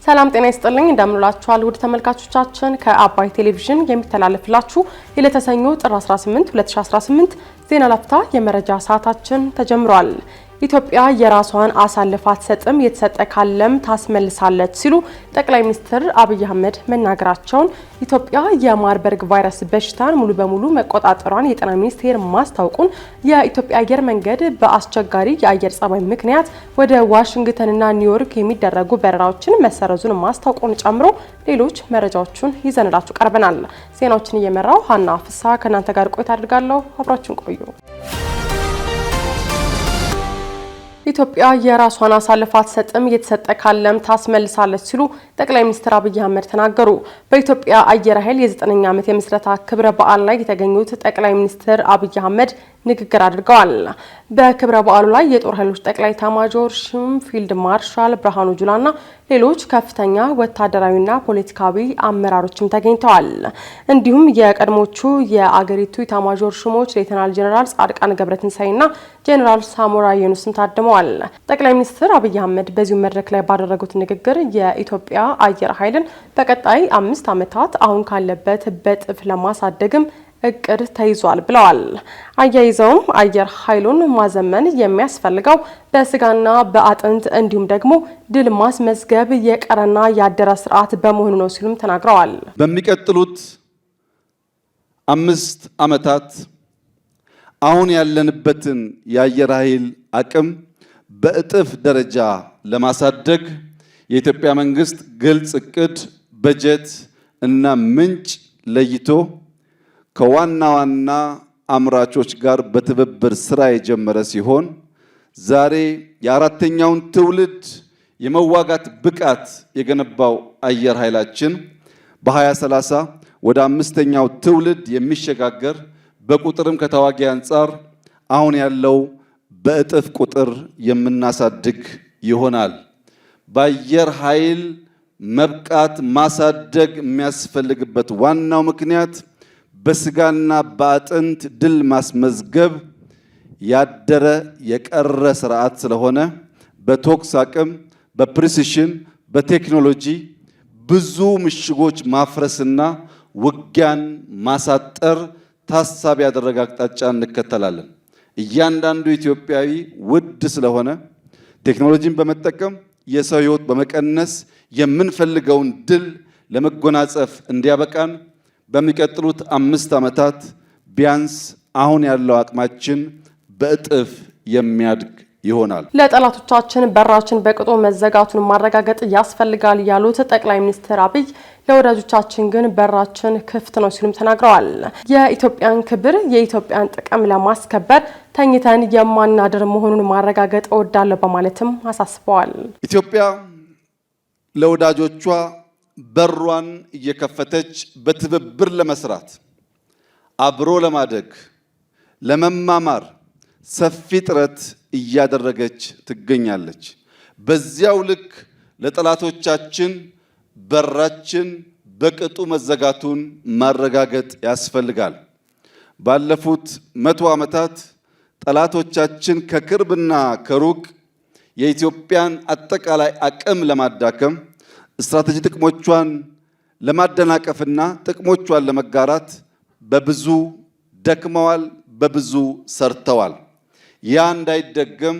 ሰላም ጤና ይስጥልኝ እንደምንላችኋል ውድ ተመልካቾቻችን ከአባይ ቴሌቪዥን የሚተላለፍላችሁ የለተሰኞ ጥር 18 2018 ዜና ላፍታ የመረጃ ሰዓታችን ተጀምሯል። ኢትዮጵያ የራሷን አሳልፋ አትሰጥም የተሰጠ ካለም ታስመልሳለች ሲሉ ጠቅላይ ሚኒስትር አብይ አህመድ መናገራቸውን፣ ኢትዮጵያ የማርበርግ ቫይረስ በሽታን ሙሉ በሙሉ መቆጣጠሯን የጤና ሚኒስቴር ማስታወቁን፣ የኢትዮጵያ አየር መንገድ በአስቸጋሪ የአየር ጸባይ ምክንያት ወደ ዋሽንግተንና ኒውዮርክ የሚደረጉ በረራዎችን መሰረዙን ማስታወቁን ጨምሮ ሌሎች መረጃዎችን ይዘንላችሁ ቀርበናል። ዜናዎችን እየመራው ሀና ፍሳ ከናንተ ጋር ቆይታ አድርጋለሁ። አብራችሁን ቆዩ። ኢትዮጵያ የራሷን አሳልፋ አትሰጥም የተሰጠ ካለም ታስመልሳለች ሲሉ ጠቅላይ ሚኒስትር አብይ አህመድ ተናገሩ። በኢትዮጵያ አየር ኃይል የ9ኛ ዓመት የምስረታ ክብረ በዓል ላይ የተገኙት ጠቅላይ ሚኒስትር አብይ አህመድ ንግግር አድርገዋል። በክብረ በዓሉ ላይ የጦር ኃይሎች ጠቅላይ ኤታማዦር ሹም ፊልድ ማርሻል ብርሃኑ ጁላና ሌሎች ከፍተኛ ወታደራዊና ፖለቲካዊ አመራሮችም ተገኝተዋል። እንዲሁም የቀድሞቹ የአገሪቱ ኤታማዦር ሹሞች ሌተናል ጄኔራል ጻድቃን ገብረትንሳኤና ጄኔራል ሳሞራ የኑስም ታድመዋል። ጠቅላይ ሚኒስትር አብይ አህመድ በዚሁ መድረክ ላይ ባደረጉት ንግግር የኢትዮጵያ አየር ኃይልን በቀጣይ 5 ዓመታት አሁን ካለበት በጥፍ ለማሳደግም እቅድ ተይዟል ብለዋል። አያይዘውም አየር ኃይሉን ማዘመን የሚያስፈልገው በስጋና በአጥንት እንዲሁም ደግሞ ድል ማስመዝገብ የቀረና ያደረ ስርዓት በመሆኑ ነው ሲሉም ተናግረዋል። በሚቀጥሉት 5 ዓመታት አሁን ያለንበትን የአየር ኃይል አቅም በእጥፍ ደረጃ ለማሳደግ የኢትዮጵያ መንግስት ግልጽ እቅድ፣ በጀት እና ምንጭ ለይቶ ከዋና ዋና አምራቾች ጋር በትብብር ስራ የጀመረ ሲሆን ዛሬ የአራተኛውን ትውልድ የመዋጋት ብቃት የገነባው አየር ኃይላችን በ2030 ወደ 5ኛው ትውልድ የሚሸጋገር በቁጥርም ከተዋጊ አንጻር አሁን ያለው በእጥፍ ቁጥር የምናሳድግ ይሆናል። በአየር ኃይል መብቃት ማሳደግ የሚያስፈልግበት ዋናው ምክንያት በስጋና በአጥንት ድል ማስመዝገብ ያደረ የቀረ ስርዓት ስለሆነ በቶክስ አቅም፣ በፕሪሲሽን፣ በቴክኖሎጂ ብዙ ምሽጎች ማፍረስና ውጊያን ማሳጠር ታሳቢ ያደረገ አቅጣጫ እንከተላለን። እያንዳንዱ ኢትዮጵያዊ ውድ ስለሆነ ቴክኖሎጂን በመጠቀም የሰው ሕይወት በመቀነስ የምንፈልገውን ድል ለመጎናጸፍ እንዲያበቃን በሚቀጥሉት 5 ዓመታት ቢያንስ አሁን ያለው አቅማችን በእጥፍ የሚያድግ ይሆናል። ለጠላቶቻችን በራችን በቅጡ መዘጋቱን ማረጋገጥ ያስፈልጋል ያሉት ጠቅላይ ሚኒስትር አብይ ለወዳጆቻችን ግን በራችን ክፍት ነው ሲሉም ተናግረዋል። የኢትዮጵያን ክብር፣ የኢትዮጵያን ጥቅም ለማስከበር ተኝተን የማናድር መሆኑን ማረጋገጥ እወዳለሁ በማለትም አሳስበዋል። ኢትዮጵያ ለወዳጆቿ በሯን እየከፈተች በትብብር ለመስራት፣ አብሮ ለማደግ፣ ለመማማር ሰፊ ጥረት እያደረገች ትገኛለች። በዚያው ልክ ለጠላቶቻችን በራችን በቅጡ መዘጋቱን ማረጋገጥ ያስፈልጋል። ባለፉት 100 ዓመታት ጠላቶቻችን ከቅርብና ከሩቅ የኢትዮጵያን አጠቃላይ አቅም ለማዳከም ስትራቴጂ ጥቅሞቿን ለማደናቀፍና ጥቅሞቿን ለመጋራት በብዙ ደክመዋል፣ በብዙ ሰርተዋል። ያ እንዳይደገም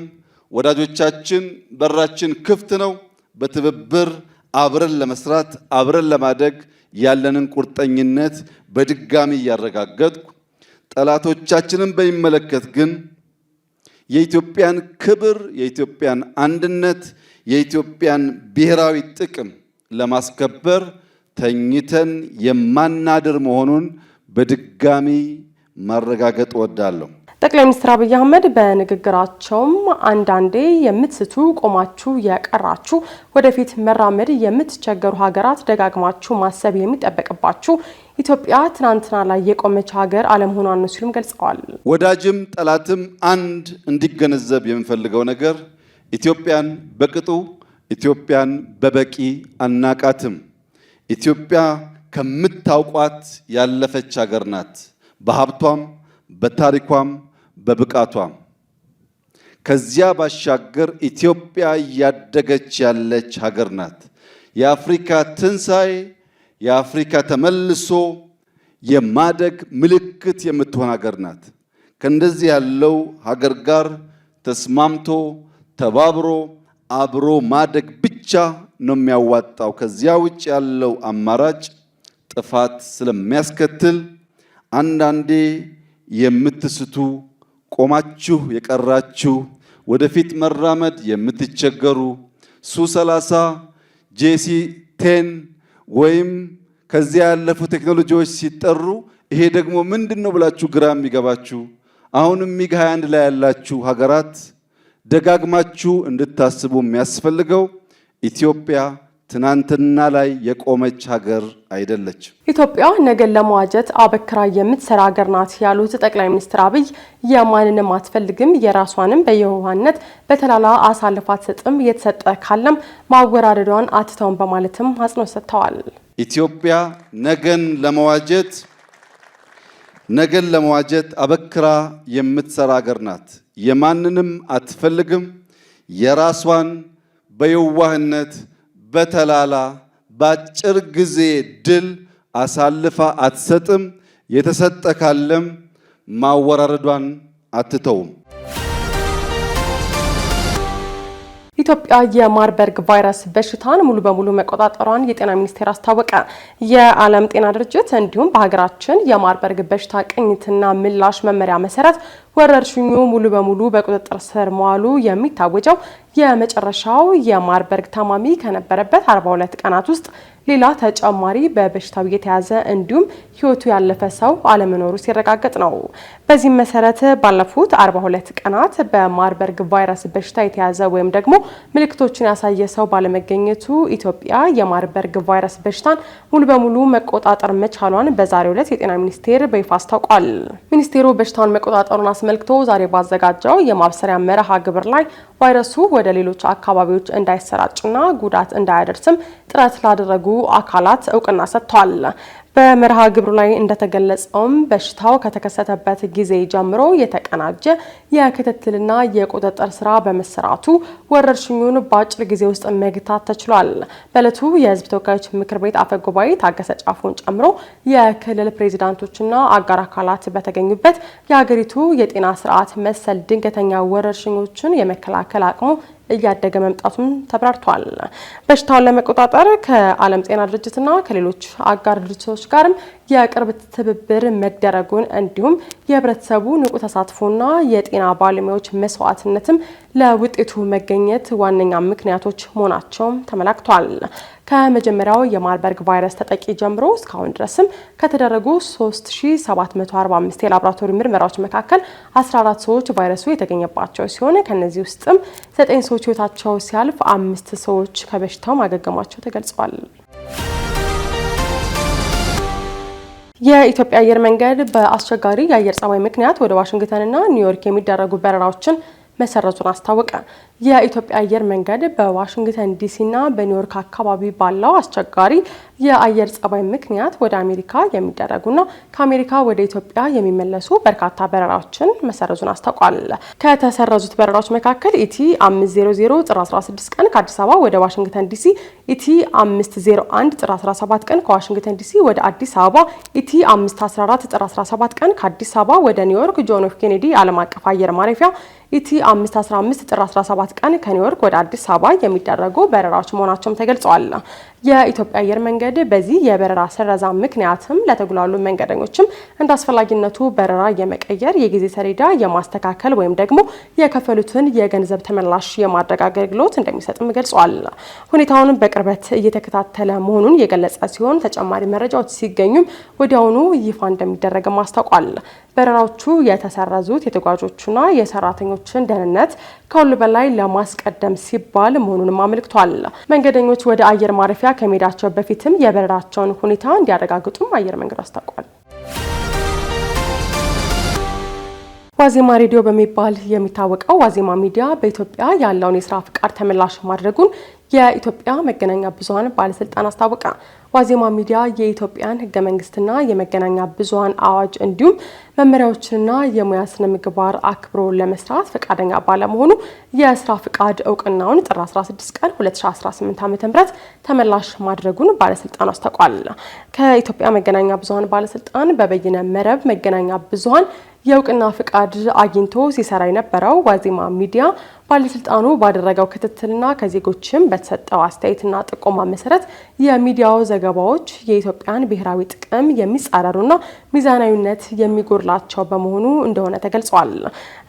ወዳጆቻችን በራችን ክፍት ነው። በትብብር አብረን ለመስራት፣ አብረን ለማደግ ያለንን ቁርጠኝነት በድጋሚ እያረጋገጥኩ፣ ጠላቶቻችንን በሚመለከት ግን የኢትዮጵያን ክብር፣ የኢትዮጵያን አንድነት፣ የኢትዮጵያን ብሔራዊ ጥቅም ለማስከበር ተኝተን የማናድር መሆኑን በድጋሚ ማረጋገጥ እወዳለሁ። ጠቅላይ ሚኒስትር አብይ አህመድ በንግግራቸውም አንዳንዴ የምትስቱ ቆማችሁ የቀራችሁ ወደፊት መራመድ የምትቸገሩ ሀገራት ደጋግማችሁ ማሰብ የሚጠበቅባችሁ ኢትዮጵያ ትናንትና ላይ የቆመች ሀገር አለመሆኗን ነው ሲሉም ገልጸዋል። ወዳጅም ጠላትም አንድ እንዲገነዘብ የምፈልገው ነገር ኢትዮጵያን በቅጡ፣ ኢትዮጵያን በበቂ አናቃትም። ኢትዮጵያ ከምታውቋት ያለፈች ሀገር ናት። በሀብቷም፣ በታሪኳም፣ በብቃቷም ከዚያ ባሻገር ኢትዮጵያ እያደገች ያለች ሀገር ናት። የአፍሪካ ትንሣኤ፣ የአፍሪካ ተመልሶ የማደግ ምልክት የምትሆን ሀገር ናት። ከእንደዚህ ያለው ሀገር ጋር ተስማምቶ ተባብሮ አብሮ ማደግ ብቻ ነው የሚያዋጣው። ከዚያ ውጭ ያለው አማራጭ ጥፋት ስለሚያስከትል አንዳንዴ የምትስቱ ቆማችሁ የቀራችሁ ወደፊት መራመድ የምትቸገሩ ሱ30 JC10 ወይም ከዚያ ያለፉ ቴክኖሎጂዎች ሲጠሩ ይሄ ደግሞ ምንድነው ብላችሁ ግራ የሚገባችሁ አሁንም ሚግ 21 ላይ ያላችሁ ሀገራት ደጋግማችሁ እንድታስቡ የሚያስፈልገው ኢትዮጵያ ትናንትና ላይ የቆመች ሀገር አይደለችም። ኢትዮጵያ ነገን ለመዋጀት አበክራ የምትሰራ ሀገር ናት ያሉት ጠቅላይ ሚኒስትር አብይ የማንንም አትፈልግም የራሷንም በየዋህነት በተላላ አሳልፋ አትሰጥም የተሰጠ ካለም ማወራረዷን አትተውም በማለትም አጽንኦት ሰጥተዋል። ኢትዮጵያ ነገን ለመዋጀት አበክራ የምትሰራ ሀገር ናት። የማንንም አትፈልግም የራሷን በየዋህነት በተላላ ባጭር ጊዜ ድል አሳልፋ አትሰጥም። የተሰጠ ካለም ማወራረዷን አትተውም። ኢትዮጵያ የማርበርግ ቫይረስ በሽታን ሙሉ በሙሉ መቆጣጠሯን የጤና ሚኒስቴር አስታወቀ። የዓለም ጤና ድርጅት እንዲሁም በሀገራችን የማርበርግ በሽታ ቅኝትና ምላሽ መመሪያ መሰረት ወረርሽኙ ሙሉ በሙሉ በቁጥጥር ስር መዋሉ የሚታወጀው የመጨረሻው የማርበርግ ታማሚ ከነበረበት 42 ቀናት ውስጥ ሌላ ተጨማሪ በበሽታው የተያዘ እንዲሁም ሕይወቱ ያለፈ ሰው አለመኖሩ ሲረጋገጥ ነው። በዚህም መሰረት ባለፉት 42 ቀናት በማርበርግ ቫይረስ በሽታ የተያዘ ወይም ደግሞ ምልክቶችን ያሳየ ሰው ባለመገኘቱ ኢትዮጵያ የማርበርግ ቫይረስ በሽታን ሙሉ በሙሉ መቆጣጠር መቻሏን በዛሬው ዕለት የጤና ሚኒስቴር በይፋ አስታውቋል። ሚኒስቴሩ በሽታውን መቆጣጠሩን አስመልክቶ ዛሬ ባዘጋጀው የማብሰሪያ መርሃ ግብር ላይ ቫይረሱ ወደ ሌሎች አካባቢዎች እንዳይሰራጭና ጉዳት እንዳያደርስም ጥረት ላደረጉ አካላት እውቅና ሰጥቷል። በመርሃ ግብሩ ላይ እንደተገለጸውም በሽታው ከተከሰተበት ጊዜ ጀምሮ የተቀናጀ የክትትልና የቁጥጥር ስራ በመሰራቱ ወረርሽኙን በአጭር ጊዜ ውስጥ መግታት ተችሏል። በዕለቱ የሕዝብ ተወካዮች ምክር ቤት አፈ ጉባኤ ታገሰ ጫፉን ጨምሮ የክልል ፕሬዚዳንቶችና አጋር አካላት በተገኙበት የሀገሪቱ የጤና ስርዓት መሰል ድንገተኛ ወረርሽኞችን የመከላከል አቅሙ እያደገ መምጣቱን ተብራርቷል። በሽታውን ለመቆጣጠር ከዓለም ጤና ድርጅትና ከሌሎች አጋር ድርጅቶች ጋርም የቅርብ ትብብር መደረጉን እንዲሁም የህብረተሰቡ ንቁ ተሳትፎና የጤና ባለሙያዎች መስዋዕትነትም ለውጤቱ መገኘት ዋነኛ ምክንያቶች መሆናቸውም ተመላክቷል። ከመጀመሪያው የማርበርግ ቫይረስ ተጠቂ ጀምሮ እስካሁን ድረስም ከተደረጉ 3745 የላቦራቶሪ ምርመራዎች መካከል 14 ሰዎች ቫይረሱ የተገኘባቸው ሲሆን ከነዚህ ውስጥም 9 ሰዎች ህይወታቸው ሲያልፍ 5 ሰዎች ከበሽታው ማገገማቸው ተገልጿል። የኢትዮጵያ አየር መንገድ በአስቸጋሪ የአየር ጸባይ ምክንያት ወደ ዋሽንግተንና ኒውዮርክ የሚደረጉ በረራዎችን መሰረዙን አስታወቀ። የኢትዮጵያ አየር መንገድ በዋሽንግተን ዲሲና በኒውዮርክ አካባቢ ባለው አስቸጋሪ የአየር ጸባይ ምክንያት ወደ አሜሪካ የሚደረጉና ከአሜሪካ ወደ ኢትዮጵያ የሚመለሱ በርካታ በረራዎችን መሰረዙን አስታውቋል። ከተሰረዙት በረራዎች መካከል ኢቲ 500 ጥር 16 ቀን ከአዲስ አበባ ወደ ዋሽንግተን ዲሲ፣ ኢቲ 501 ጥር 17 ቀን ከዋሽንግተን ዲሲ ወደ አዲስ አበባ፣ ኢቲ 514 ጥር 17 ቀን ከአዲስ አበባ ወደ ኒውዮርክ ጆን ኤፍ ኬኔዲ ዓለም አቀፍ አየር ማረፊያ፣ ኢቲ 515 ጥር 17 ቀን ከኒውዮርክ ወደ አዲስ አበባ የሚደረጉ በረራዎች መሆናቸውም ተገልጸዋል። የኢትዮጵያ አየር መንገድ በዚህ የበረራ ሰረዛ ምክንያትም ለተጉላሉ መንገደኞችም እንደ አስፈላጊነቱ በረራ የመቀየር የጊዜ ሰሌዳ የማስተካከል ወይም ደግሞ የከፈሉትን የገንዘብ ተመላሽ የማድረግ አገልግሎት እንደሚሰጥም ገልጿል። ሁኔታውን በቅርበት እየተከታተለ መሆኑን የገለጸ ሲሆን ተጨማሪ መረጃዎች ሲገኙም ወዲያውኑ ይፋ እንደሚደረግም አስታውቋል። በረራዎቹ የተሰረዙት የተጓዦቹና የሰራተኞችን ደህንነት ከሁሉ በላይ ለማስቀደም ሲባል መሆኑንም አመልክቷል። መንገደኞች ወደ አየር ማረፊያ ከመሄዳቸው በፊትም የበረራቸውን ሁኔታ እንዲያረጋግጡም አየር መንገዱ አስታውቋል። ዋዜማ ሬዲዮ በሚባል የሚታወቀው ዋዜማ ሚዲያ በኢትዮጵያ ያለውን የስራ ፍቃድ ተመላሽ ማድረጉን የኢትዮጵያ መገናኛ ብዙሃን ባለስልጣን አስታወቀ። ዋዜማ ሚዲያ የኢትዮጵያን ሕገ መንግስትና የመገናኛ ብዙሃን አዋጅ እንዲሁም መመሪያዎችንና የሙያ ስነ ምግባር አክብሮ ለመስራት ፈቃደኛ ባለመሆኑ የስራ ፍቃድ እውቅናውን ጥር 16 ቀን 2018 ዓ.ም ተመላሽ ማድረጉን ባለስልጣኑ አስታውቋል። ከኢትዮጵያ መገናኛ ብዙሃን ባለስልጣን በበይነ መረብ መገናኛ ብዙሃን የእውቅና ፍቃድ አግኝቶ ሲሰራ የነበረው ዋዜማ ሚዲያ ባለስልጣኑ ባደረገው ክትትልና ከዜጎችም በተሰጠው አስተያየትና ጥቆማ መሰረት የሚዲያው ዘገባዎች የኢትዮጵያን ብሔራዊ ጥቅም የሚጻረሩና ሚዛናዊነት የሚጎድላቸው በመሆኑ እንደሆነ ተገልጿል።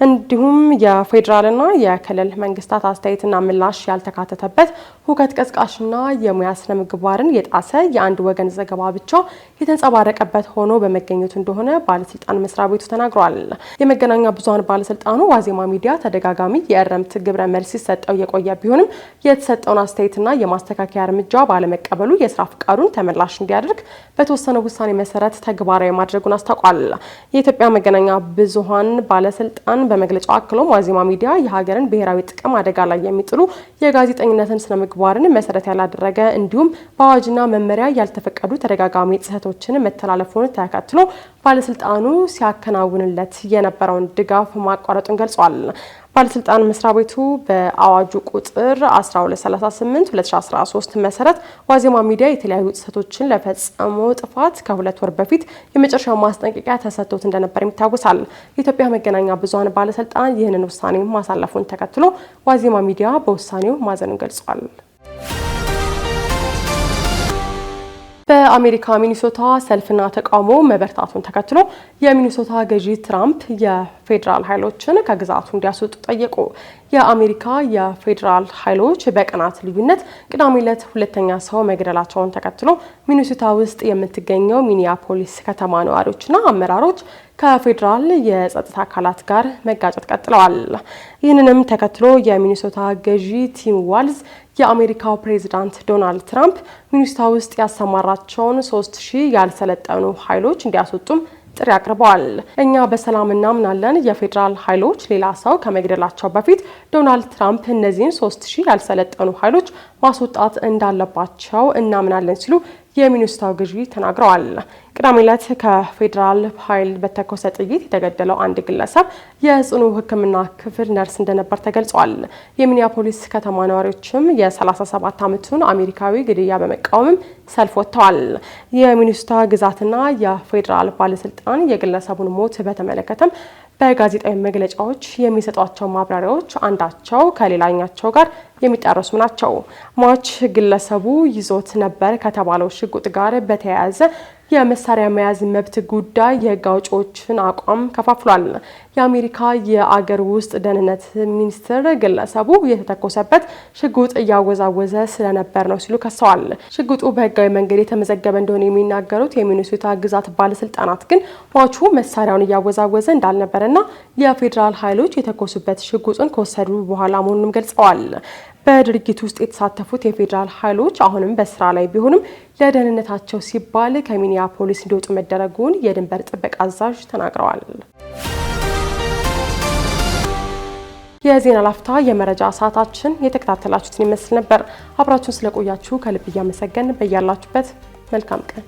እንዲሁም የፌዴራልና የክልል መንግስታት አስተያየትና ምላሽ ያልተካተተበት ሁከት ቀስቃሽና የሙያ ስነ ምግባርን የጣሰ የአንድ ወገን ዘገባ ብቻ የተንጸባረቀበት ሆኖ በመገኘቱ እንደሆነ ባለስልጣን መስሪያ ቤቱ ተናግሯል። የመገናኛ ብዙሃን ባለስልጣኑ ዋዜማ ሚዲያ ተደጋጋሚ የእረምት ግብረ መልስ ሲሰጠው የቆየ ቢሆንም የተሰጠውን አስተያየትና የማስተካከያ እርምጃ ባለመቀበሉ የስራ ፍቃዱን ተመላሽ እንዲያደርግ በተወሰነ ውሳኔ መሰረት ተግባራዊ ማድረጉን አስታውቋል። የኢትዮጵያ መገናኛ ብዙሃን ባለስልጣን በመግለጫው አክሎም ዋዜማ ሚዲያ የሀገርን ብሔራዊ ጥቅም አደጋ ላይ የሚጥሉ የጋዜጠኝነትን ስነ ምግባርን መሰረት ያላደረገ እንዲሁም በአዋጅና መመሪያ ያልተፈቀዱ ተደጋጋሚ ጥሰቶችን መተላለፉን ተከትሎ ባለስልጣኑ ሲያከናውንለት የነበረውን ድጋፍ ማቋረጡን ገልጿል። ባለስልጣን መስሪያ ቤቱ በአዋጁ ቁጥር 1238/2013 መሰረት ዋዜማ ሚዲያ የተለያዩ ጥሰቶችን ለፈጸሙ ጥፋት ከ2 ወር በፊት የመጨረሻው ማስጠንቀቂያ ተሰጥቶት እንደነበር ይታወሳል። የኢትዮጵያ መገናኛ ብዙሃን ባለስልጣን ይህንን ውሳኔ ማሳለፉን ተከትሎ ዋዜማ ሚዲያ በውሳኔው ማዘኑን ገልጿል። በአሜሪካ ሚኒሶታ ሰልፍና ተቃውሞ መበርታቱን ተከትሎ የሚኒሶታ ገዢ ትራምፕ የፌዴራል ኃይሎችን ከግዛቱ እንዲያስወጡ ጠየቁ። የአሜሪካ የፌዴራል ኃይሎች በቀናት ልዩነት ቅዳሜ ዕለት 2ኛ ሰው መግደላቸውን ተከትሎ ሚኒሶታ ውስጥ የምትገኘው ሚኒያፖሊስ ከተማ ነዋሪዎችና አመራሮች ከፌዴራል የጸጥታ አካላት ጋር መጋጨት ቀጥለዋል። ይህንንም ተከትሎ የሚኒሶታ ገዢ ቲም ዋልዝ የአሜሪካው ፕሬዝዳንት ዶናልድ ትራምፕ ሚኒሶታ ውስጥ ያሰማራቸውን 3000 ያልሰለጠኑ ኃይሎች እንዲያስወጡም ጥሪ አቅርበዋል። እኛ በሰላም እናምናለን። የፌዴራል ኃይሎች ሌላ ሰው ከመግደላቸው በፊት ዶናልድ ትራምፕ እነዚህን 3000 ያልሰለጠኑ ኃይሎች ማስወጣት እንዳለባቸው እናምናለን ሲሉ የሚኒሶታው ገዢ ተናግረዋል። ቅዳሜ ዕለት ከፌዴራል ኃይል በተኮሰ ጥይት የተገደለው አንድ ግለሰብ የጽኑ ሕክምና ክፍል ነርስ እንደነበር ተገልጿል። የሚኒያፖሊስ ከተማ ነዋሪዎችም የ37 ዓመቱን አሜሪካዊ ግድያ በመቃወምም ሰልፍ ወጥተዋል። የሚኒሶታ ግዛትና የፌዴራል ባለስልጣን የግለሰቡን ሞት በተመለከተም በጋዜጣዊ መግለጫዎች የሚሰጧቸው ማብራሪያዎች አንዳቸው ከሌላኛቸው ጋር የሚጣረሱ ናቸው። ሟች ግለሰቡ ይዞት ነበር ከተባለው ሽጉጥ ጋር በተያያዘ የመሳሪያ መያዝ መብት ጉዳይ የህግ አውጪዎችን አቋም ከፋፍሏል። የአሜሪካ የአገር ውስጥ ደህንነት ሚኒስትር ግለሰቡ የተተኮሰበት ሽጉጥ እያወዛወዘ ስለነበር ነው ሲሉ ከሰዋል። ሽጉጡ በህጋዊ መንገድ የተመዘገበ እንደሆነ የሚናገሩት የሚኒሶታ ግዛት ባለስልጣናት ግን ሟቹ መሳሪያውን እያወዛወዘ እንዳልነበረና የፌዴራል ኃይሎች የተኮሱበት ሽጉጡን ከወሰዱ በኋላ መሆኑንም ገልጸዋል። በድርጊት ውስጥ የተሳተፉት የፌዴራል ኃይሎች አሁንም በስራ ላይ ቢሆንም ለደህንነታቸው ሲባል ከሚኒያፖሊስ እንዲወጡ መደረጉን የድንበር ጥበቃ አዛዥ ተናግረዋል። የዜና ላፍታ የመረጃ ሰዓታችን የተከታተላችሁትን ይመስል ነበር። አብራችሁን ስለቆያችሁ ከልብ እያመሰገን በያላችሁበት መልካም ቀን